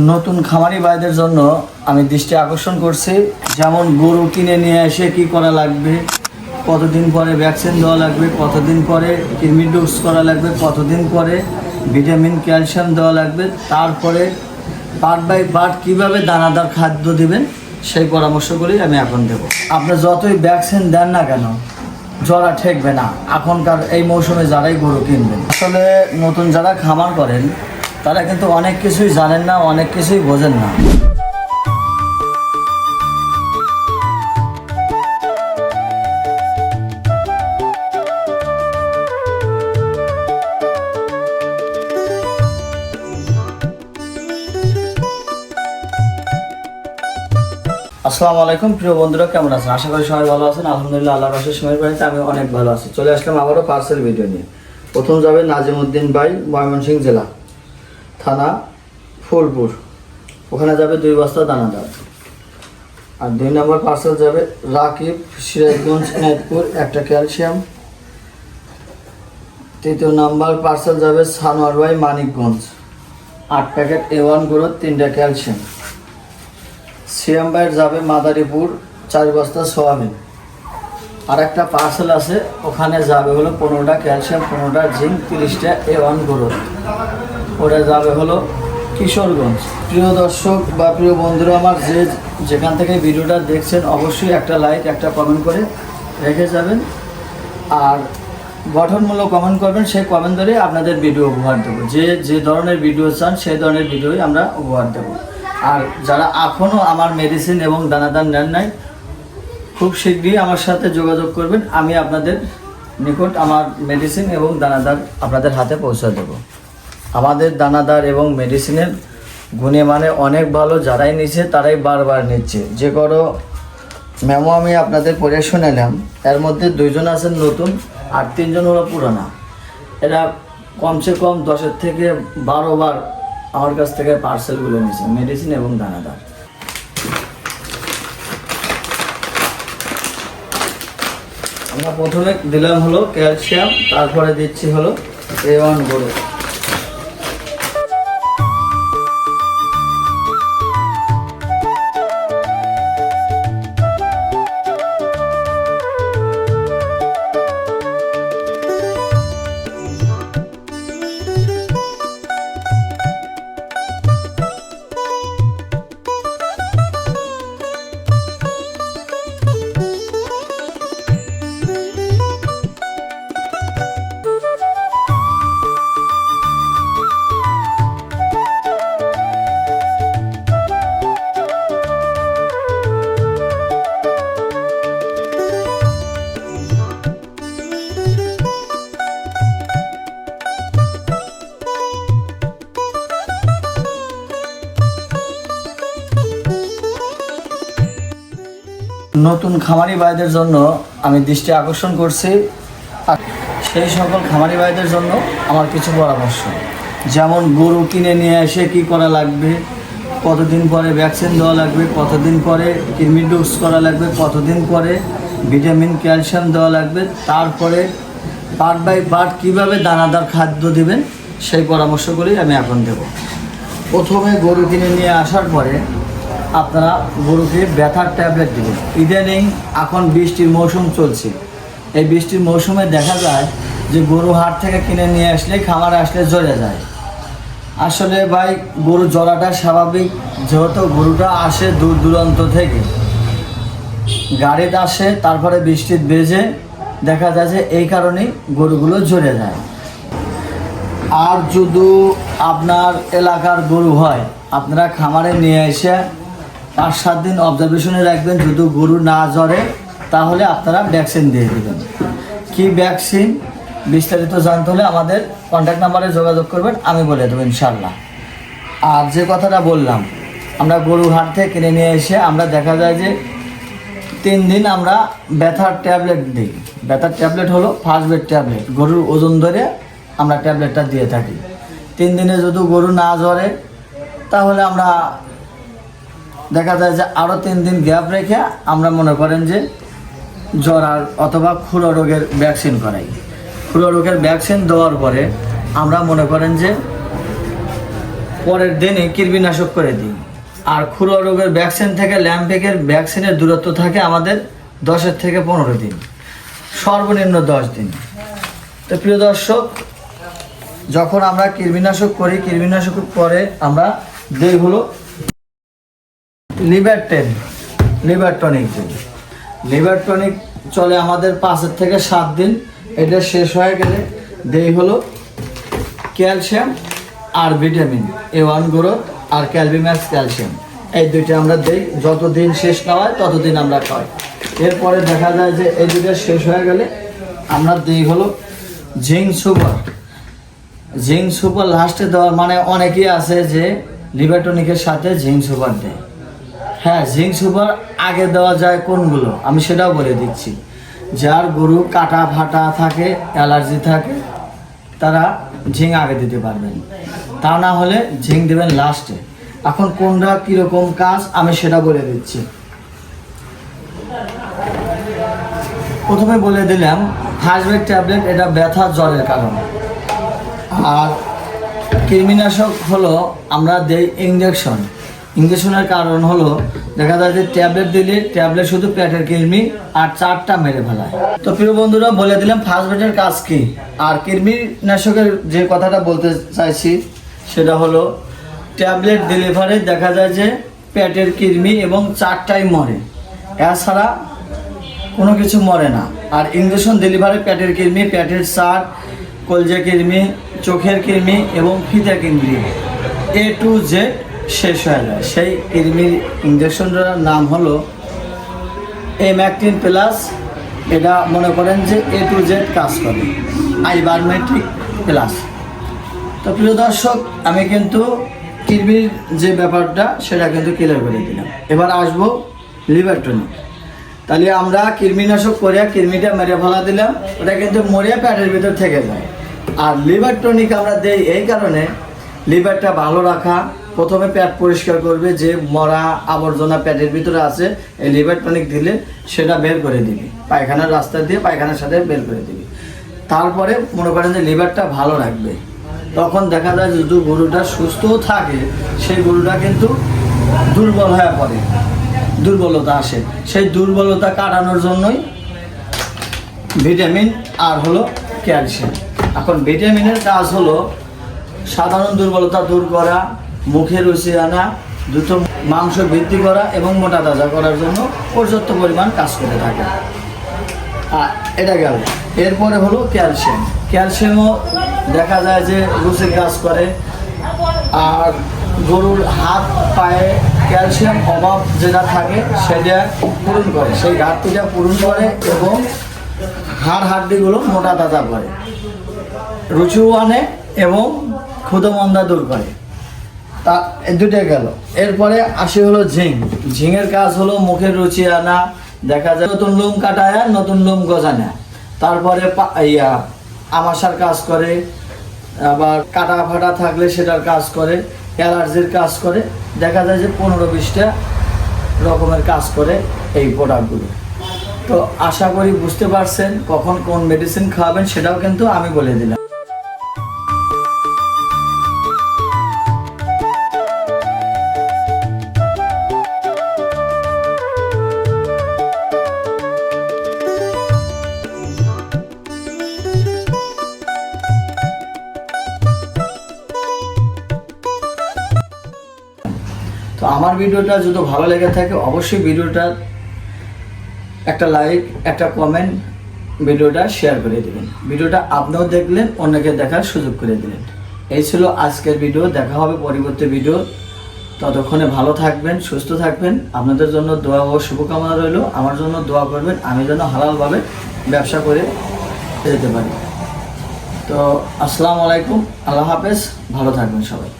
নতুন খামারি ভাইদের জন্য আমি দৃষ্টি আকর্ষণ করছি, যেমন গরু কিনে নিয়ে এসে কি করা লাগবে, কতদিন পরে ভ্যাকসিন দেওয়া লাগবে, কতদিন পরে কৃমি ডোজ করা লাগবে, কতদিন পরে ভিটামিন ক্যালসিয়াম দেওয়া লাগবে, তারপরে পার্ট বাই পার্ট কীভাবে দানাদার খাদ্য দিবেন সেই পরামর্শগুলি আমি এখন দেবো। আপনি যতই ভ্যাকসিন দেন না কেন জরা ঠেকবে না এখনকার এই মৌসুমে যারাই গরু কিনবেন। আসলে নতুন যারা খামার করেন তারা কিন্তু অনেক কিছুই জানেন না, অনেক কিছুই বোঝেন না। আসসালামু আলাইকুম প্রিয় বন্ধুরা, কেমন আছেন? আশা করি সবাই ভালো আছেন। আলহামদুলিল্লাহ, আল্লাহর অশেষ মেহের বাড়িতে আমি অনেক ভালো আছি। চলে আসলাম আবারও পার্সেল ভিডিও নিয়ে। প্রথম যাবে নাজিমউদ্দিন ভাই, ময়মনসিংহ জেলা, থানা ফুলপুর, ওখানে যাবে 2 বস্তা দানাদার। আর 2 নম্বর পার্সেল যাবে রাকিব, সিরাজগঞ্জ, এনায়তপুর, 1টা ক্যালসিয়াম। 3য় নাম্বার পার্সেল যাবে সানোয়ার ভাই, মানিকগঞ্জ, 8 প্যাকেট A1 গ্রোথ, 3টা ক্যালসিয়াম। সিএম ভাইয়ের যাবে মাদারীপুর, 4 বস্তা সোয়াবিন। আর একটা পার্সেল আছে, ওখানে যাবে হলো 15টা ক্যালসিয়াম, 15টা জিঙ্ক, 30টা A1 গ্রোথ, ওটা যাবে হলো কিশোরগঞ্জ। প্রিয় দর্শক বা প্রিয় বন্ধুরা আমার, যেখান থেকে ভিডিওটা দেখছেন অবশ্যই একটা লাইক, একটা কমেন্ট করে রেখে যাবেন। আর গঠনমূলক কমেন্ট করবেন, সেই কমেন্ট ধরে আপনাদের ভিডিও উপহার দেবো। যে ধরনের ভিডিও চান সেই ধরনের ভিডিওই আমরা উপহার দেবো। আর যারা এখনও আমার মেডিসিন এবং দানাদার নেন নাই, খুব শীঘ্রই আমার সাথে যোগাযোগ করবেন। আমি আপনাদের নিকট আমার মেডিসিন এবং দানাদার আপনাদের হাতে পৌঁছে দেব। আমাদের দানাদার এবং মেডিসিনের গুণে মানে অনেক ভালো, যারাই নিচ্ছে তারাই বারবার নিচ্ছে। যে করো মেমো আমি আপনাদের পড়ে শুনেলাম, এর মধ্যে 2 জন আছেন নতুন আর 3 জন হলো পুরানা। এরা কমসে কম 10 থেকে 12 বার আমার কাছ থেকে পার্সেলগুলো নিয়েছে, মেডিসিন এবং দানাদার। আমরা প্রথমে দিলাম হলো ক্যালসিয়াম, তারপরে দিচ্ছি হলো A1 গ্রোথ। নতুন খামারি ভাইদের জন্য আমি দৃষ্টি আকর্ষণ করছি, সেই সকল খামারি ভাইদের জন্য আমার কিছু পরামর্শ। যেমন গরু কিনে নিয়ে এসে কি করা লাগবে, কতদিন পরে ভ্যাকসিন দেওয়া লাগবে, কতদিন পরে কৃমি ডোজ করা লাগবে, কতদিন পরে ভিটামিন ক্যালসিয়াম দেওয়া লাগবে, তারপরে পার্ট বাই পার্ট কীভাবে দানাদার খাদ্য দিবেন সেই পরামর্শগুলি আমি এখন দেব। প্রথমে গরু কিনে নিয়ে আসার পরে আপনারা গরুকে ব্যথার ট্যাবলেট দিবেন। ইদানিং এখন বৃষ্টির মৌসুম চলছে, এই বৃষ্টির মৌসুমে দেখা যায় যে গরু হাট থেকে কিনে নিয়ে আসলে খামারে আসলে জ্বরে যায়। আসলে ভাই গরু জ্বরাটা স্বাভাবিক, যেহেতু গরুটা আসে দূর দূরান্ত থেকে, গাড়িতে আসে, তারপরে বৃষ্টির বেজে দেখা যায় যে এই কারণেই গরুগুলো জ্বরে যায়। আর যদি আপনার এলাকার গরু হয়, আপনারা খামারে নিয়ে এসে 5-7 দিন অবজারভেশনে রাখবেন। যদি গরু না জ্বরে তাহলে আপনারা ভ্যাকসিন দিয়ে দেবেন। কি ভ্যাকসিন বিস্তারিত জানতে হলে আমাদের কন্ট্যাক্ট নাম্বারে যোগাযোগ করবেন, আমি বলে দেবো ইনশাল্লাহ। আর যে কথাটা বললাম, আমরা গরু হাট থেকে কিনে নিয়ে এসে আমরা দেখা যায় যে 3 দিন আমরা ব্যথার ট্যাবলেট দিই। ব্যথার ট্যাবলেট হলো ফার্স্ট বেড ট্যাবলেট, গরুর ওজন ধরে আমরা ট্যাবলেটটা দিয়ে থাকি। 3 দিনে যদি গরু না জ্বরে তাহলে আমরা দেখা যায় যে আরও 3 দিন গ্যাপ রেখে আমরা মনে করেন যে জ্বর আর অথবা খুরা রোগের ভ্যাকসিন করাই। খুরা রোগের ভ্যাকসিন দেওয়ার পরে আমরা মনে করেন যে পরের দিনই কীটনাশক করে দিই। আর খুরা রোগের ভ্যাকসিন থেকে ল্যাম্পেকের ভ্যাকসিনের দূরত্ব থাকে আমাদের 10 থেকে 15 দিন, সর্বনিম্ন 10 দিন। তো প্রিয় দর্শক, যখন আমরা কীটনাশক করি, কীটনাশকের পরে আমরা দেই হলো লিভার টনিক দিই। লিভার টনিক চলে আমাদের 5 থেকে 7 দিন। এটা শেষ হয়ে গেলে দেই হলো ক্যালসিয়াম আর ভিটামিন A1 গ্রোথ আর ক্যালভিম্যাক্স ক্যালসিয়াম, এই দুইটা আমরা দেই। যতদিন শেষ না হয় ততদিন আমরা খাই। এরপরে দেখা যায় যে এই দুইটা শেষ হয়ে গেলে আমরা দিই হলো জিঙ্ক সুপার লাস্টে দেওয়ার, মানে অনেকেই আছে যে লিভার টনিকের সাথে জিঙ্ক সুপার দেয়। হ্যাঁ, জিঙ্ক সুপার আগে দেওয়া যায় কোনগুলো আমি সেটাও বলে দিচ্ছি। যার গরু কাটা ফাটা থাকে, অ্যালার্জি থাকে, তারা ঝিঙ্ক আগে দিতে পারবেন, তা না হলে ঝিঙ্ক দেবেন লাস্টে। এখন কোনটা কীরকম কাজ আমি সেটা বলে দিচ্ছি। প্রথমে বলে দিলাম ফার্স্ট ট্যাবলেট, এটা ব্যথা জ্বরের কারণ। আর কৃমিনাশক হলো আমরা দেই ইঞ্জেকশনের কারণ হলো দেখা যায় যে ট্যাবলেট দিলে ট্যাবলেট শুধু পেটের কৃমি আর 4টা মেরে ফেলায়। তো প্রিয় বন্ধুরা, বলে দিলাম ফার্স্ট এডের কাজ কি। আর কৃমিনাশকের যে কথাটা বলতে চাইছি সেটা হলো ট্যাবলেট দিলে পরে দেখা যায় যে পেটের কৃমি এবং 4টাই মরে, এছাড়া কোনো কিছু মরে না। আর ইঞ্জেকশন দিলে পরে পেটের কৃমি, পেটের 4, কলজা কৃমি, চোখের কৃমি এবং ফিতা কৃমি A to Z শেষ হয়ে যায়। সেই কৃমির ইঞ্জেকশনটার নাম হলো এম্যাকটিন প্লাস। এটা মনে করেন যে A to Z কাজ করে, আইবারমেট্রিক প্লাস। তো প্রিয় দর্শক, আমি কিন্তু কৃমির যে ব্যাপারটা সেটা কিন্তু ক্লিয়ার করে দিলাম। এবার আসবো লিভার টনিক। তাহলে আমরা কৃমিনাশক করে কৃমিটা মেরে ফেলা দিলাম, ওটা কিন্তু মরে পেটের ভিতর থেকে যায়। আর লিভার টনিক আমরা দেই এই কারণে, লিভারটা ভালো রাখা, প্রথমে পেট পরিষ্কার করবে, যে মরা আবর্জনা পেটের ভিতরে আছে এই লিভার টনিক দিলে সেটা বের করে দিবি, পায়খানার রাস্তা দিয়ে পায়খানার সাথে বের করে দিবি। তারপরে মনে করেন যে লিভারটা ভালো রাখবে, তখন দেখা যায় যদি গরুটা সুস্থও থাকে সেই গরুটা কিন্তু দুর্বল হয়ে পড়ে, দুর্বলতা আসে। সেই দুর্বলতা কাটানোর জন্যই ভিটামিন আর হলো ক্যালসিয়াম। এখন ভিটামিনের কাজ হলো সাধারণ দুর্বলতা দূর করা, মুখে রুচি আনা, দ্রুত মাংস বৃদ্ধি করা এবং মোটা তাজা করার জন্য পর্যাপ্ত পরিমাণ কাজ করে থাকে। এটা গেল। এরপরে হলো ক্যালসিয়ামও দেখা যায় যে রুচির কাজ করে। আর গরুর হাত পায়ে ক্যালসিয়াম অভাব যেটা থাকে সেটা পূরণ করে, সেই ঘাটতিটা পূরণ করে এবং হাড়গুলো মোটা তাজা করে, রুচিও আনে এবং ক্ষুধা দূর করে। তা দুটো গেল। এরপরে আসি হলো ঝিঙের কাজ হলো মুখের রুচি আনা, দেখা যায় নতুন লোম কাটায় নতুন লোম গজানো। তারপরে আমাশার কাজ করে, আবার কাটা ফাটা থাকলে সেটার কাজ করে, অ্যালার্জির কাজ করে। দেখা যায় যে 15-20টা রকমের কাজ করে এই প্রোডাক্টগুলো। তো আশা করি বুঝতে পারছেন কখন কোন মেডিসিন খাওয়াবেন সেটাও কিন্তু আমি বলে দিলাম। তো আমার ভিডিওটা যদি ভালো লেগে থাকে অবশ্যই ভিডিওটা একটা লাইক, একটা কমেন্ট, ভিডিওটা শেয়ার করে দেবেন। ভিডিওটা আপনিও দেখলেন, অন্যকে দেখার সুযোগ করে দিলেন। এই ছিল আজকের ভিডিও। দেখা হবে পরবর্তী ভিডিও। ততক্ষণে ভালো থাকবেন, সুস্থ থাকবেন। আপনাদের জন্য দোয়া ও শুভকামনা রইল। আমার জন্য দোয়া করবেন আমি যেন হালালভাবে ব্যবসা করে যেতে পারি। তো আসসালামু আলাইকুম, আল্লাহ হাফেজ, ভালো থাকবেন সবাই।